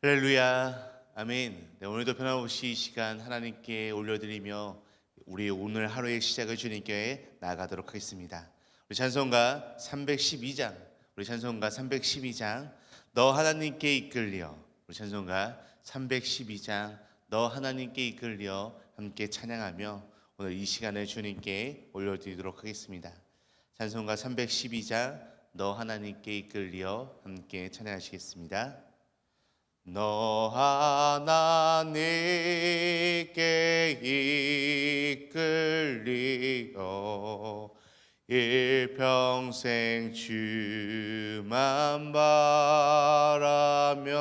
할렐루야, 아멘. 네, 오늘도 변함없이 이 시간 하나님께 올려드리며 우리 오늘 하루의 시작을 주님께 나아가도록 하겠습니다. 우리 찬송가 312장, 너 하나님께 이끌려. 우리 찬송가 312장, 너 하나님께 이끌려 함께 찬양하며 오늘 이 시간을 주님께 올려드리도록 하겠습니다. 찬송가 312장, 너 하나님께 이끌려 함께 찬양하시겠습니다. 너 하나님께 이끌리어 일평생 주만 바라며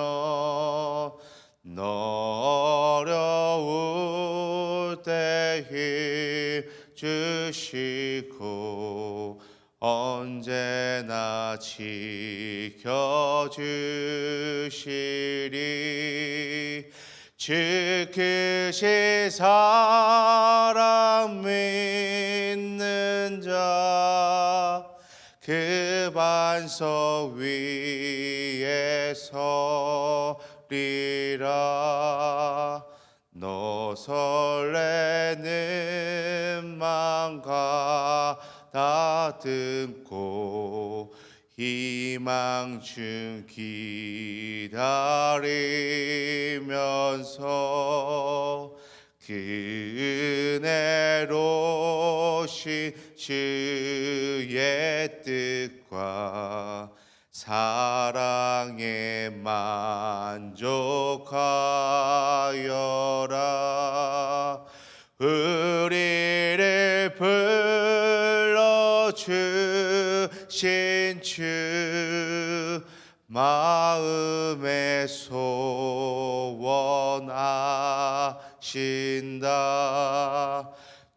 너 어려울 때 힘 주시고 언제나 지켜주시리. 주 크신 사랑 믿는 자 그 반석 위에 서리라. 너 설레는 맘 가다듬고 희망 중 기다리면서 그 은혜로신 주의 뜻과 사랑에 만족하여라. 우리를 불러주신 주 마음에 소원하신다.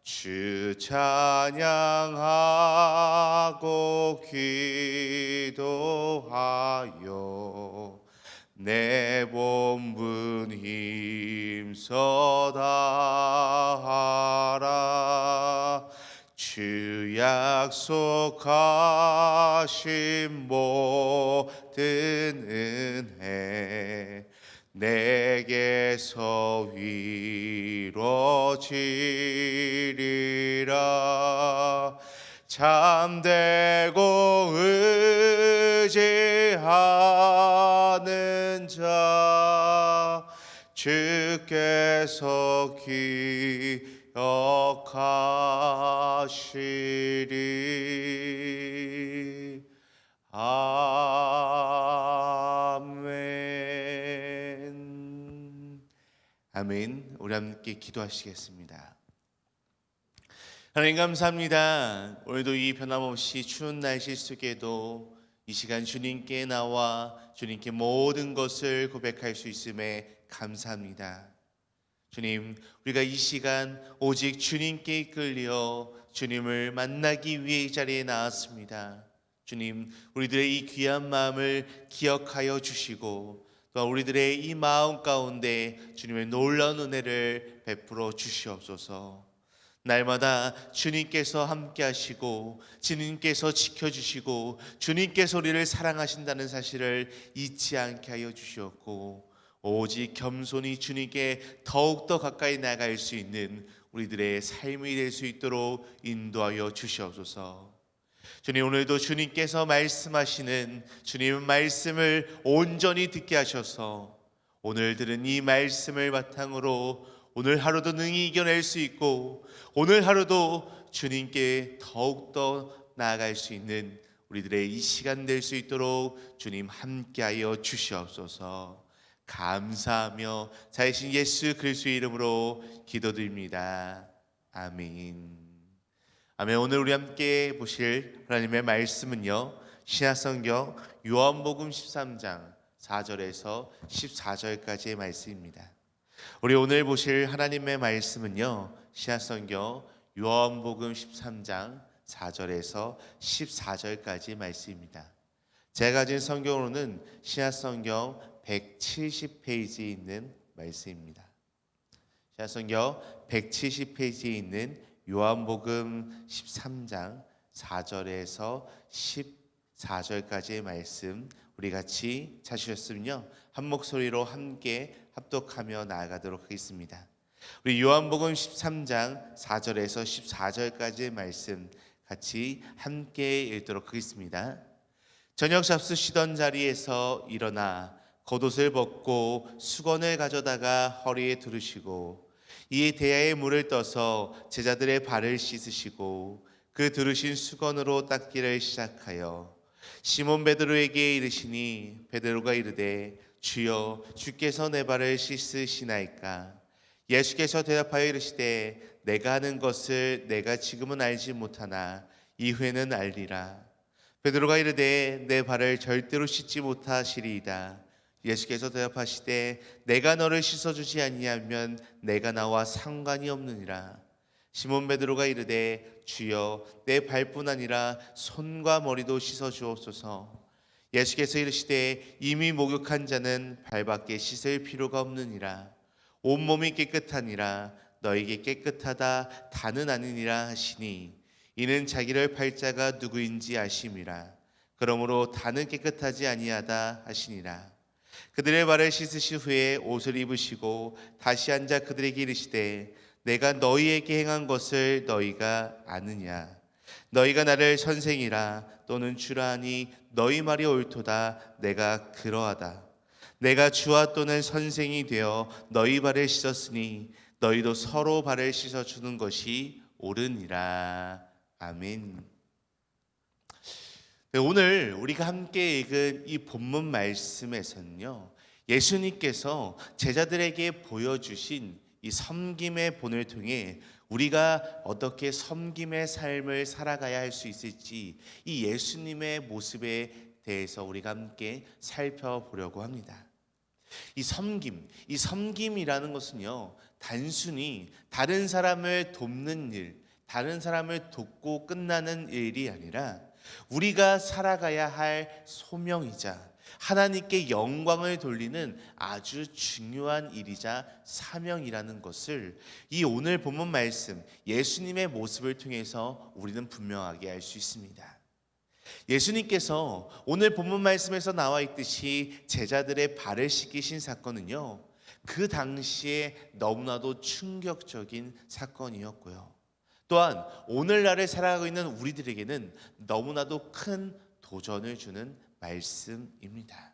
주 찬양하고 기도하여 내 본분 힘써 다하라. 주 약속하신 모든 은혜 내게서 이루어지리라. 참되고 의지하는 자 주께서 기억하시리. 아멘. 아멘. 우리 함께 기도하시겠습니다. 하나님 감사합니다. 오늘도 이 변함없이 추운 날씨 속에도 이 시간 주님께 나와 주님께 모든 것을 고백할 수 있음에 감사합니다. 주님, 우리가 이 시간 오직 주님께 이끌려 주님을 만나기 위해 이 자리에 나왔습니다. 주님, 우리들의 이 귀한 마음을 기억하여 주시고 또한 우리들의 이 마음 가운데 주님의 놀라운 은혜를 베풀어 주시옵소서. 날마다 주님께서 함께 하시고 주님께서 지켜주시고 주님께서 우리를 사랑하신다는 사실을 잊지 않게 하여 주시옵고 오직 겸손히 주님께 더욱더 가까이 나갈 수 있는 우리들의 삶이 될 수 있도록 인도하여 주시옵소서. 주님, 오늘도 주님께서 말씀하시는 주님의 말씀을 온전히 듣게 하셔서 오늘 들은 이 말씀을 바탕으로 오늘 하루도 능히 이겨낼 수 있고 오늘 하루도 주님께 더욱더 나아갈 수 있는 우리들의 이 시간 될 수 있도록 주님 함께하여 주시옵소서. 감사하며 자신 예수 그리스도의 이름으로 기도드립니다. 아멘. 아멘. 오늘 우리 함께 보실 하나님의 말씀은요, 신약성경 요한복음 13장 4절에서 14절까지의 말씀입니다. 우리 오늘 보실 하나님의 말씀은요, 신약성경 요한복음 13장 4절에서 14절까지 말씀입니다. 제가 가진 성경으로는 신약성경 170페이지에 있는 말씀입니다. 신약성경 170페이지에 있는 요한복음 13장 4절에서 14절까지의 말씀, 우리 같이 찾으셨으면요, 한 목소리로 함께 합독하며 나아가도록 하겠습니다. 우리 요한복음 13장 4절에서 14절까지의 말씀 같이 함께 읽도록 하겠습니다. 저녁 잡수시던 자리에서 일어나 겉옷을 벗고 수건을 가져다가 허리에 두르시고 이 대야에 물을 떠서 제자들의 발을 씻으시고 그 두르신 수건으로 닦기를 시작하여 시몬 베드로에게 이르시니 베드로가 이르되 주여 주께서 내 발을 씻으시나이까? 예수께서 대답하여 이르시되 내가 하는 것을 내가 지금은 알지 못하나 이후에는 알리라. 베드로가 이르되 내 발을 절대로 씻지 못하시리이다. 예수께서 대답하시되 내가 너를 씻어주지 아니하면 내가 나와 상관이 없느니라. 시몬 베드로가 이르되 주여 내 발뿐 아니라 손과 머리도 씻어주옵소서. 예수께서 이르시되 이미 목욕한 자는 발밖에 씻을 필요가 없느니라. 온몸이 깨끗하니라. 너에게 깨끗하다 다는 아니니라 하시니 이는 자기를 팔 자가 누구인지 아심이라. 그러므로 다는 깨끗하지 아니하다 하시니라. 그들의 발을 씻으신 후에 옷을 입으시고 다시 앉아 그들에게 이르시되 내가 너희에게 행한 것을 너희가 아느냐? 너희가 나를 선생이라 또는 주라 하니 너희 말이 옳도다. 내가 그러하다. 내가 주와 또는 선생이 되어 너희 발을 씻었으니 너희도 서로 발을 씻어주는 것이 옳으니라. 아멘. 네, 오늘 우리가 함께 읽은 이 본문 말씀에서는요, 예수님께서 제자들에게 보여주신 이 섬김의 본을 통해 우리가 어떻게 섬김의 삶을 살아가야 할 수 있을지 이 예수님의 모습에 대해서 우리가 함께 살펴보려고 합니다. 이 섬김이라는 것은요, 단순히 다른 사람을 돕는 일, 다른 사람을 돕고 끝나는 일이 아니라 우리가 살아가야 할 소명이자 하나님께 영광을 돌리는 아주 중요한 일이자 사명이라는 것을 이 오늘 본문 말씀 예수님의 모습을 통해서 우리는 분명하게 알 수 있습니다. 예수님께서 오늘 본문 말씀에서 나와 있듯이 제자들의 발을 씻기신 사건은요, 그 당시에 너무나도 충격적인 사건이었고요. 또한 오늘날을 살아가고 있는 우리들에게는 너무나도 큰 도전을 주는 말씀입니다.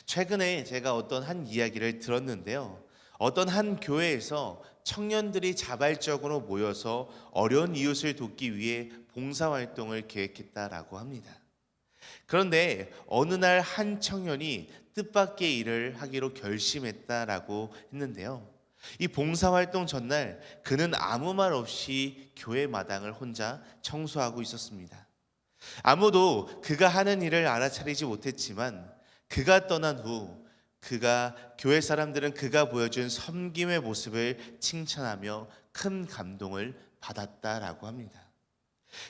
최근에 제가 어떤 한 이야기를 들었는데요, 어떤 한 교회에서 청년들이 자발적으로 모여서 어려운 이웃을 돕기 위해 봉사활동을 계획했다라고 합니다. 그런데 어느 날 한 청년이 뜻밖의 일을 하기로 결심했다라고 했는데요, 이 봉사활동 전날 그는 아무 말 없이 교회 마당을 혼자 청소하고 있었습니다. 아무도 그가 하는 일을 알아차리지 못했지만 그가 떠난 후 교회 사람들은 그가 보여준 섬김의 모습을 칭찬하며 큰 감동을 받았다라고 합니다.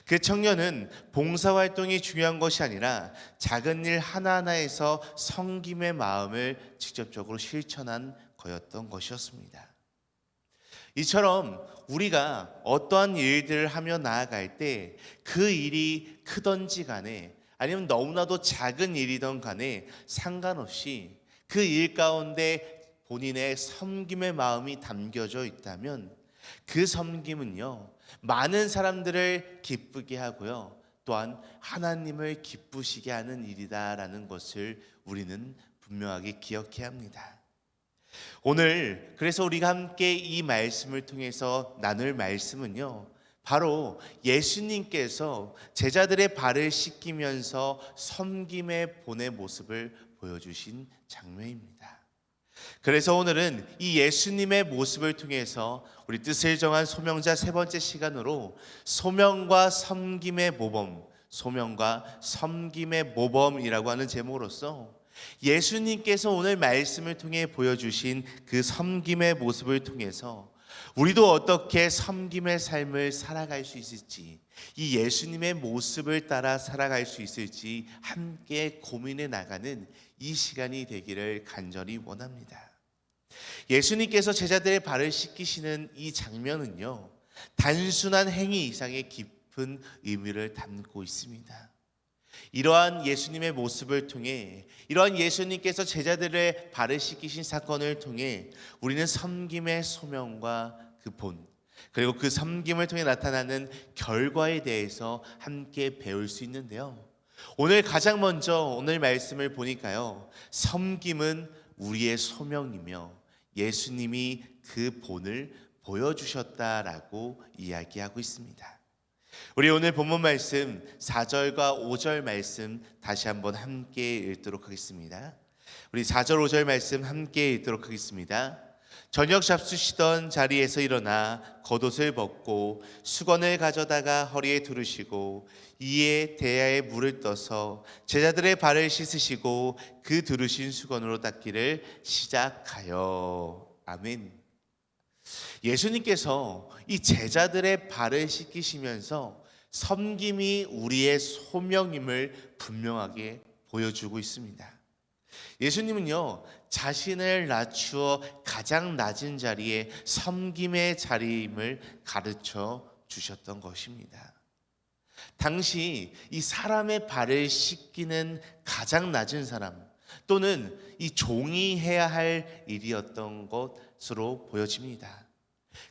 그 청년은 봉사활동이 중요한 것이 아니라 작은 일 하나하나에서 섬김의 마음을 직접적으로 실천한 거였던 것이었습니다. 이처럼 우리가 어떠한 일들을 하며 나아갈 때 그 일이 크던지 간에 아니면 너무나도 작은 일이던 간에 상관없이 그 일 가운데 본인의 섬김의 마음이 담겨져 있다면 그 섬김은요, 많은 사람들을 기쁘게 하고요, 또한 하나님을 기쁘시게 하는 일이다라는 것을 우리는 분명하게 기억해야 합니다. 오늘 그래서 우리가 함께 이 말씀을 통해서 나눌 말씀은요, 바로 예수님께서 제자들의 발을 씻기면서 섬김의 본의 모습을 보여주신 장면입니다. 그래서 오늘은 이 예수님의 모습을 통해서 우리 뜻을 정한 소명자 세 번째 시간으로 소명과 섬김의 모범이라고 하는 제목으로서 예수님께서 오늘 말씀을 통해 보여주신 그 섬김의 모습을 통해서 우리도 어떻게 섬김의 삶을 살아갈 수 있을지, 이 예수님의 모습을 따라 살아갈 수 있을지 함께 고민해 나가는 이 시간이 되기를 간절히 원합니다. 예수님께서 제자들의 발을 씻기시는 이 장면은요, 단순한 행위 이상의 깊은 의미를 담고 있습니다. 이러한 예수님의 모습을 통해, 이러한 예수님께서 제자들의 발을 씻기신 사건을 통해 우리는 섬김의 소명과 그 본, 그리고 그 섬김을 통해 나타나는 결과에 대해서 함께 배울 수 있는데요. 오늘 가장 먼저 오늘 말씀을 보니까요, 섬김은 우리의 소명이며 예수님이 그 본을 보여주셨다라고 이야기하고 있습니다. 우리 오늘 본문 말씀 4절과 5절 말씀 다시 한번 함께 읽도록 하겠습니다. 우리 4절 5절 말씀 함께 읽도록 하겠습니다. 저녁 잡수시던 자리에서 일어나 겉옷을 벗고 수건을 가져다가 허리에 두르시고 이에 대야에 물을 떠서 제자들의 발을 씻으시고 그 두르신 수건으로 닦기를 시작하여. 아멘. 예수님께서 이 제자들의 발을 씻기시면서 섬김이 우리의 소명임을 분명하게 보여주고 있습니다. 예수님은요, 자신을 낮추어 가장 낮은 자리에 섬김의 자리임을 가르쳐 주셨던 것입니다. 당시 이 사람의 발을 씻기는 가장 낮은 사람, 또는 이 종이 해야 할 일이었던 것으로 보여집니다.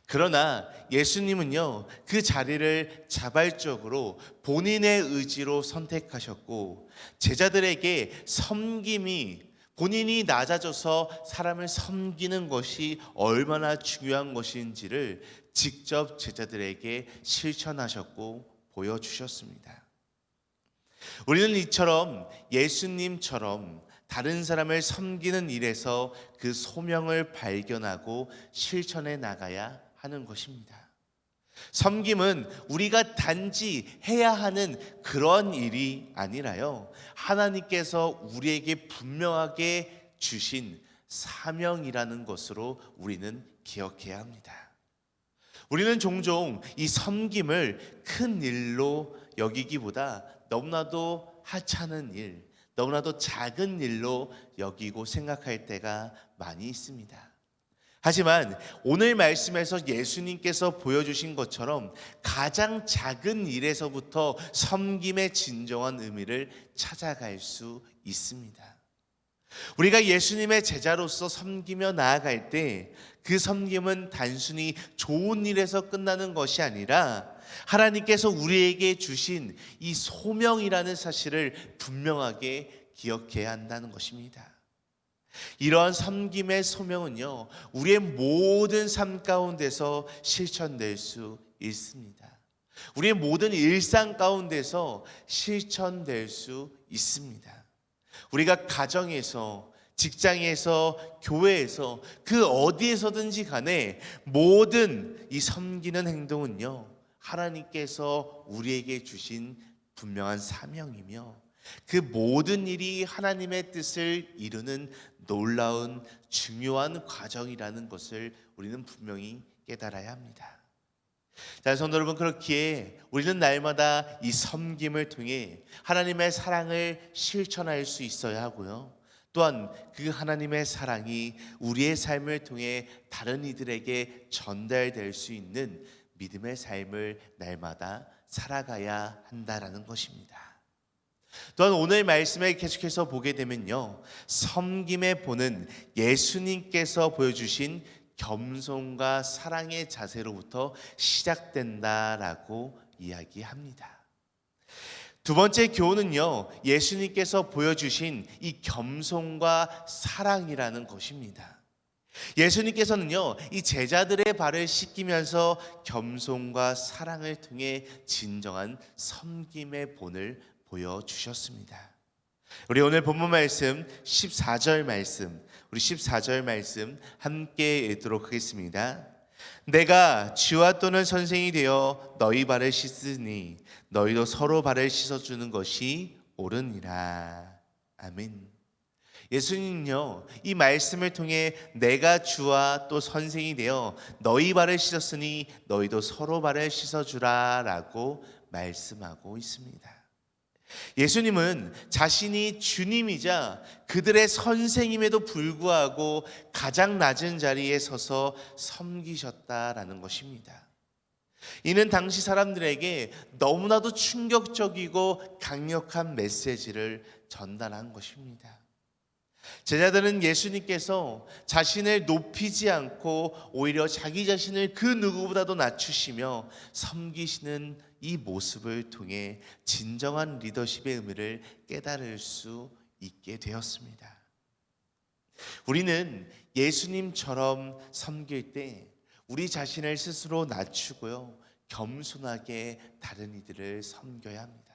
그러나 예수님은요, 그 자리를 자발적으로 본인의 의지로 선택하셨고, 제자들에게 섬김이, 본인이 낮아져서 사람을 섬기는 것이 얼마나 중요한 것인지를 직접 제자들에게 실천하셨고 보여주셨습니다. 우리는 이처럼 예수님처럼 다른 사람을 섬기는 일에서 그 소명을 발견하고 실천해 나가야 하는 것입니다. 섬김은 우리가 단지 해야 하는 그런 일이 아니라요, 하나님께서 우리에게 분명하게 주신 사명이라는 것으로 우리는 기억해야 합니다. 우리는 종종 이 섬김을 큰 일로 여기기보다 너무나도 하찮은 일, 너무나도 작은 일로 여기고 생각할 때가 많이 있습니다. 하지만 오늘 말씀에서 예수님께서 보여주신 것처럼 가장 작은 일에서부터 섬김의 진정한 의미를 찾아갈 수 있습니다. 우리가 예수님의 제자로서 섬기며 나아갈 때 그 섬김은 단순히 좋은 일에서 끝나는 것이 아니라 하나님께서 우리에게 주신 이 소명이라는 사실을 분명하게 기억해야 한다는 것입니다. 이러한 섬김의 소명은요, 우리의 모든 삶 가운데서 실천될 수 있습니다. 우리의 모든 일상 가운데서 실천될 수 있습니다. 우리가 가정에서, 직장에서, 교회에서, 그 어디에서든지 간에 모든 이 섬기는 행동은요, 하나님께서 우리에게 주신 분명한 사명이며 그 모든 일이 하나님의 뜻을 이루는 놀라운 중요한 과정이라는 것을 우리는 분명히 깨달아야 합니다. 자, 성도 여러분, 그렇기에 우리는 날마다 이 섬김을 통해 하나님의 사랑을 실천할 수 있어야 하고요, 또한 그 하나님의 사랑이 우리의 삶을 통해 다른 이들에게 전달될 수 있는 믿음의 삶을 날마다 살아가야 한다라는 것입니다. 또한 오늘 말씀에 계속해서 보게 되면요, 섬김의 본은 예수님께서 보여주신 겸손과 사랑의 자세로부터 시작된다라고 이야기합니다. 두 번째 교훈은요, 예수님께서 보여주신 이 겸손과 사랑이라는 것입니다. 예수님께서는요, 이 제자들의 발을 씻기면서 겸손과 사랑을 통해 진정한 섬김의 본을 보여주셨습니다. 우리 오늘 본문 말씀 14절 말씀, 우리 14절 말씀 함께 읽도록 하겠습니다. 내가 주와 또는 선생이 되어 너희 발을 씻으니 너희도 서로 발을 씻어주는 것이 옳으니라. 아멘. 예수님은요, 이 말씀을 통해 내가 주와 또 선생이 되어 너희 발을 씻었으니 너희도 서로 발을 씻어주라 라고 말씀하고 있습니다. 예수님은 자신이 주님이자 그들의 선생님에도 불구하고 가장 낮은 자리에 서서 섬기셨다라는 것입니다. 이는 당시 사람들에게 너무나도 충격적이고 강력한 메시지를 전달한 것입니다. 제자들은 예수님께서 자신을 높이지 않고 오히려 자기 자신을 그 누구보다도 낮추시며 섬기시는 이 모습을 통해 진정한 리더십의 의미를 깨달을 수 있게 되었습니다. 우리는 예수님처럼 섬길 때 우리 자신을 스스로 낮추고요, 겸손하게 다른 이들을 섬겨야 합니다.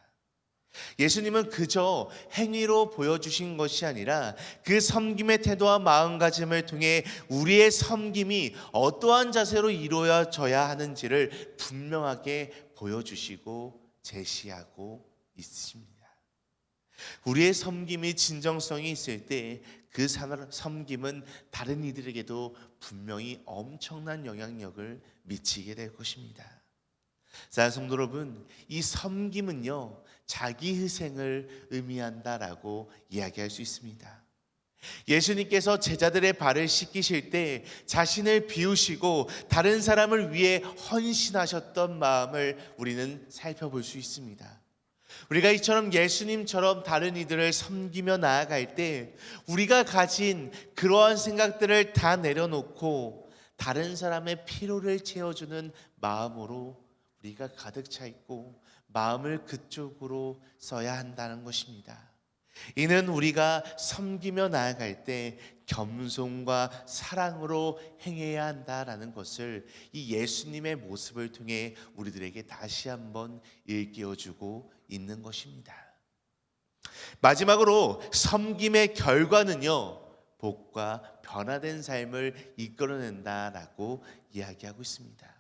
예수님은 그저 행위로 보여주신 것이 아니라 그 섬김의 태도와 마음가짐을 통해 우리의 섬김이 어떠한 자세로 이루어져야 하는지를 분명하게 보여주시고 제시하고 있습니다. 우리의 섬김이 진정성이 있을 때 그 섬김은 다른 이들에게도 분명히 엄청난 영향력을 미치게 될 것입니다. 자, 성도 여러분, 이 섬김은요, 자기 희생을 의미한다라고 이야기할 수 있습니다. 예수님께서 제자들의 발을 씻기실 때 자신을 비우시고 다른 사람을 위해 헌신하셨던 마음을 우리는 살펴볼 수 있습니다. 우리가 이처럼 예수님처럼 다른 이들을 섬기며 나아갈 때 우리가 가진 그러한 생각들을 다 내려놓고 다른 사람의 필요를 채워주는 마음으로 우리가 가득 차 있고 마음을 그쪽으로 써야 한다는 것입니다. 이는 우리가 섬기며 나아갈 때 겸손과 사랑으로 행해야 한다라는 것을 이 예수님의 모습을 통해 우리들에게 다시 한번 일깨워주고 있는 것입니다. 마지막으로 섬김의 결과는요, 복과 변화된 삶을 이끌어낸다라고 이야기하고 있습니다.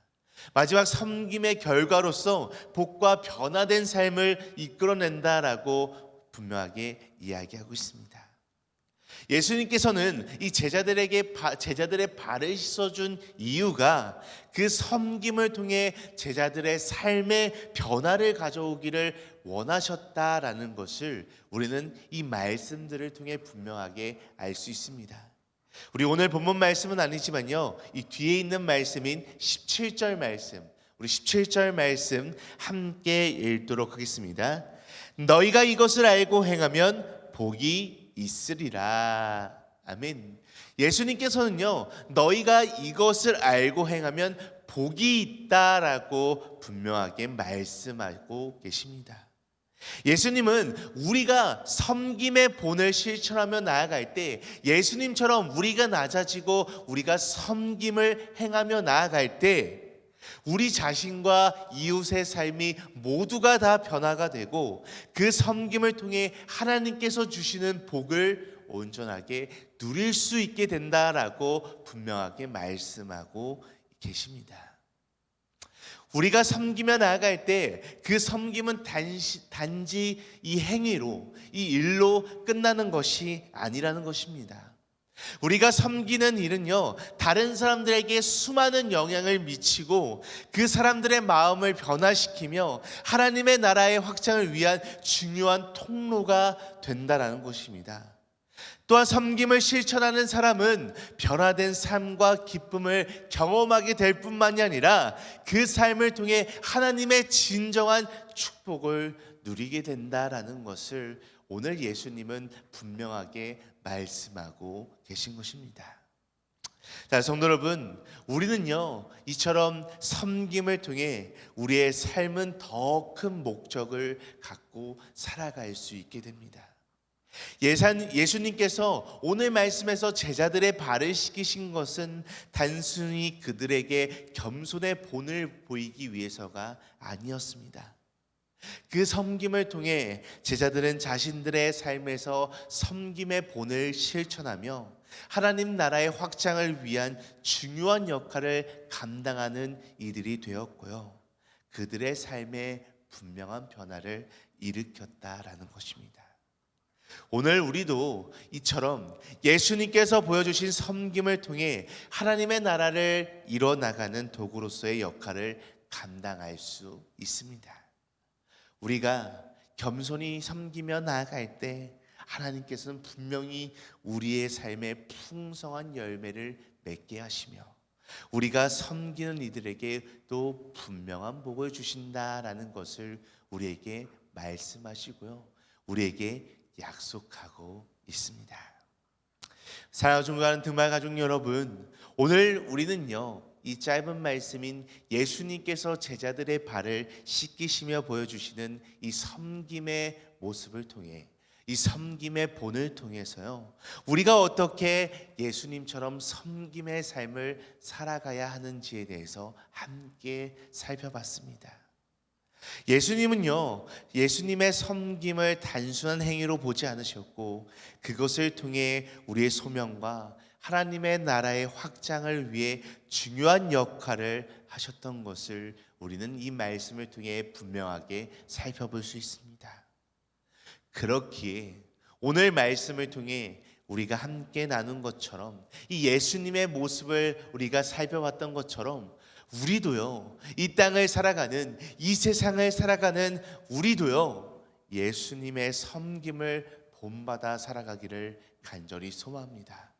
마지막 섬김의 결과로서 복과 변화된 삶을 이끌어낸다라고 분명하게 이야기하고 있습니다. 예수님께서는 이 제자들의 발을 씻어준 이유가 그 섬김을 통해 제자들의 삶의 변화를 가져오기를 원하셨다라는 것을 우리는 이 말씀들을 통해 분명하게 알 수 있습니다. 우리 오늘 본문 말씀은 아니지만요, 이 뒤에 있는 말씀인 17절 말씀, 우리 17절 말씀 함께 읽도록 하겠습니다. 너희가 이것을 알고 행하면 복이 있으리라. 아멘. 예수님께서는요, 너희가 이것을 알고 행하면 복이 있다라고 분명하게 말씀하고 계십니다. 예수님은 우리가 섬김의 본을 실천하며 나아갈 때 예수님처럼 우리가 낮아지고 우리가 섬김을 행하며 나아갈 때 우리 자신과 이웃의 삶이 모두가 다 변화가 되고 그 섬김을 통해 하나님께서 주시는 복을 온전하게 누릴 수 있게 된다라고 분명하게 말씀하고 계십니다. 우리가 섬기며 나아갈 때 그 섬김은 단지 이 행위로, 이 일로 끝나는 것이 아니라는 것입니다. 우리가 섬기는 일은요, 다른 사람들에게 수많은 영향을 미치고 그 사람들의 마음을 변화시키며 하나님의 나라의 확장을 위한 중요한 통로가 된다는 것입니다. 또한 섬김을 실천하는 사람은 변화된 삶과 기쁨을 경험하게 될 뿐만이 아니라 그 삶을 통해 하나님의 진정한 축복을 누리게 된다라는 것을 오늘 예수님은 분명하게 말씀하고 계신 것입니다. 자, 성도 여러분, 우리는요, 이처럼 섬김을 통해 우리의 삶은 더 큰 목적을 갖고 살아갈 수 있게 됩니다. 예수님께서 오늘 말씀에서 제자들의 발을 씻기신 것은 단순히 그들에게 겸손의 본을 보이기 위해서가 아니었습니다. 그 섬김을 통해 제자들은 자신들의 삶에서 섬김의 본을 실천하며 하나님 나라의 확장을 위한 중요한 역할을 감당하는 이들이 되었고요, 그들의 삶에 분명한 변화를 일으켰다라는 것입니다. 오늘 우리도 이처럼 예수님께서 보여주신 섬김을 통해 하나님의 나라를 이뤄나가는 도구로서의 역할을 감당할 수 있습니다. 우리가 겸손히 섬기며 나아갈 때 하나님께서는 분명히 우리의 삶에 풍성한 열매를 맺게 하시며 우리가 섬기는 이들에게 또 분명한 복을 주신다라는 것을 우리에게 말씀하시고요, 우리에게 약속하고 있습니다. 사랑하는 중간 등말 가족 여러분, 오늘 우리는요, 이 짧은 말씀인 예수님께서 제자들의 발을 씻기시며 보여주시는 이 섬김의 모습을 통해, 이 섬김의 본을 통해서요, 우리가 어떻게 예수님처럼 섬김의 삶을 살아가야 하는지에 대해서 함께 살펴봤습니다. 예수님은요, 예수님의 섬김을 단순한 행위로 보지 않으셨고, 그것을 통해 우리의 소명과 하나님의 나라의 확장을 위해 중요한 역할을 하셨던 것을 우리는 이 말씀을 통해 분명하게 살펴볼 수 있습니다. 그렇기에 오늘 말씀을 통해 우리가 함께 나눈 것처럼, 이 예수님의 모습을 우리가 살펴봤던 것처럼, 우리도요, 이 땅을 살아가는, 이 세상을 살아가는 우리도요, 예수님의 섬김을 본받아 살아가기를 간절히 소망합니다.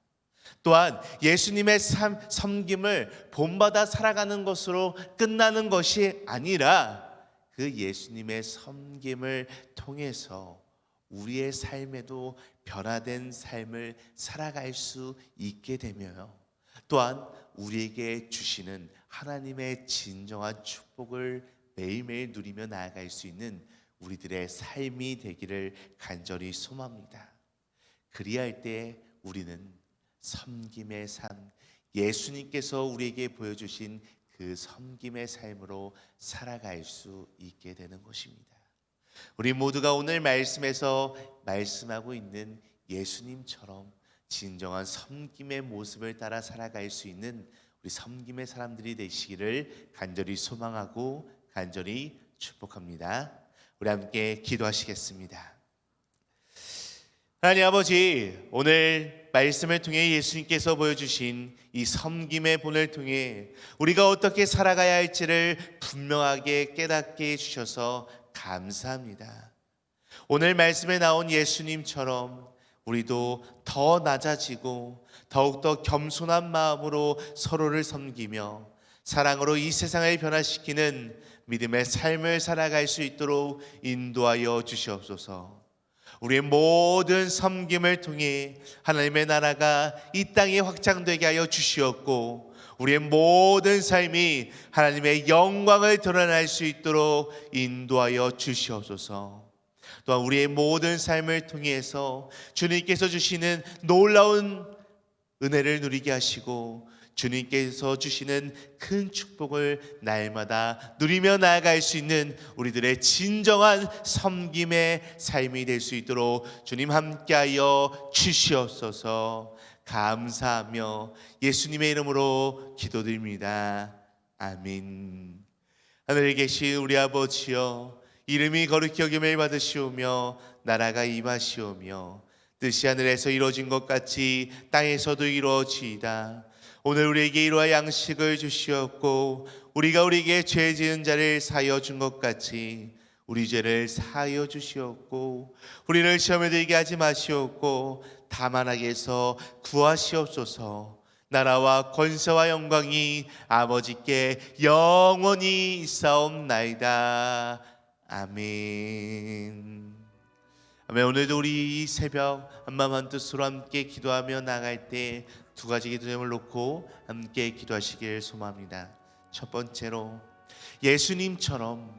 또한 예수님의 섬김을 본받아 살아가는 것으로 끝나는 것이 아니라, 그 예수님의 섬김을 통해서 우리의 삶에도 변화된 삶을 살아갈 수 있게 되며요, 또한 우리에게 주시는 하나님의 진정한 축복을 매일매일 누리며 나아갈 수 있는 우리들의 삶이 되기를 간절히 소망합니다. 그리할 때 우리는 섬김의 삶, 예수님께서 우리에게 보여주신 그 섬김의 삶으로 살아갈 수 있게 되는 것입니다. 우리 모두가 오늘 말씀에서 말씀하고 있는 예수님처럼 진정한 섬김의 모습을 따라 살아갈 수 있는 우리 섬김의 사람들이 되시기를 간절히 소망하고 간절히 축복합니다. 우리 함께 기도하시겠습니다. 하나님 아버지, 오늘 말씀을 통해 예수님께서 보여주신 이 섬김의 본을 통해 우리가 어떻게 살아가야 할지를 분명하게 깨닫게 해주셔서 감사합니다. 오늘 말씀에 나온 예수님처럼 우리도 더 낮아지고 더욱더 겸손한 마음으로 서로를 섬기며 사랑으로 이 세상을 변화시키는 믿음의 삶을 살아갈 수 있도록 인도하여 주시옵소서. 우리의 모든 섬김을 통해 하나님의 나라가 이 땅에 확장되게 하여 주시옵고, 우리의 모든 삶이 하나님의 영광을 드러낼 수 있도록 인도하여 주시옵소서. 또한 우리의 모든 삶을 통해서 주님께서 주시는 놀라운 은혜를 누리게 하시고, 주님께서 주시는 큰 축복을 날마다 누리며 나아갈 수 있는 우리들의 진정한 섬김의 삶이 될 수 있도록 주님 함께하여 주시옵소서. 감사하며 예수님의 이름으로 기도드립니다. 아멘. 하늘에 계신 우리 아버지여, 이름이 거룩히 여김을 받으시오며 나라가 임하시오며 뜻이 하늘에서 이루어진 것 같이 땅에서도 이루어지이다. 오늘 우리에게 이러한 양식을 주시옵고, 우리가 우리에게 죄 지은 자를 사하여 준 것 같이 우리 죄를 사하여 주시옵고, 우리를 시험에 들게 하지 마시옵고 다만 악에서 구하시옵소서. 나라와 권세와 영광이 아버지께 영원히 있사옵나이다. 아멘. 아멘. 오늘도 우리 이 새벽 한마음 한뜻으로 함께 기도하며 나갈 때 두 가지 기도 제목을 놓고 함께 기도하시길 소망합니다. 첫 번째로, 예수님처럼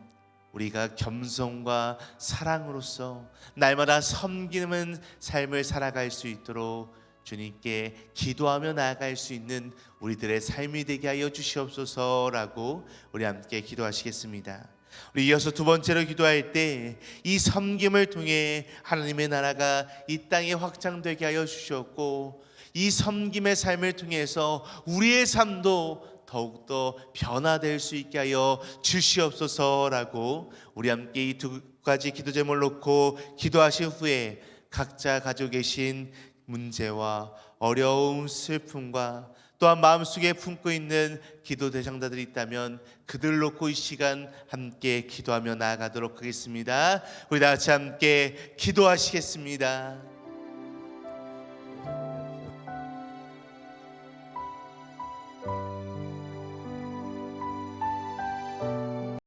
우리가 겸손과 사랑으로서 날마다 섬기는 삶을 살아갈 수 있도록 주님께 기도하며 나아갈 수 있는 우리들의 삶이 되게 하여 주시옵소서라고 우리 함께 기도하시겠습니다. 우리 이어서 두 번째로 기도할 때, 이 섬김을 통해 하나님의 나라가 이 땅에 확장되게 하여 주셨고, 이 섬김의 삶을 통해서 우리의 삶도 더욱더 변화될 수 있게 하여 주시옵소서라고 우리 함께 이 두 가지 기도 제목을 놓고 기도하신 후에 각자 가지고 계신 문제와 어려움, 슬픔과 또한 마음속에 품고 있는 기도 대상자들이 있다면 그들 놓고 이 시간 함께 기도하며 나아가도록 하겠습니다. 우리 다 같이 함께 기도하시겠습니다.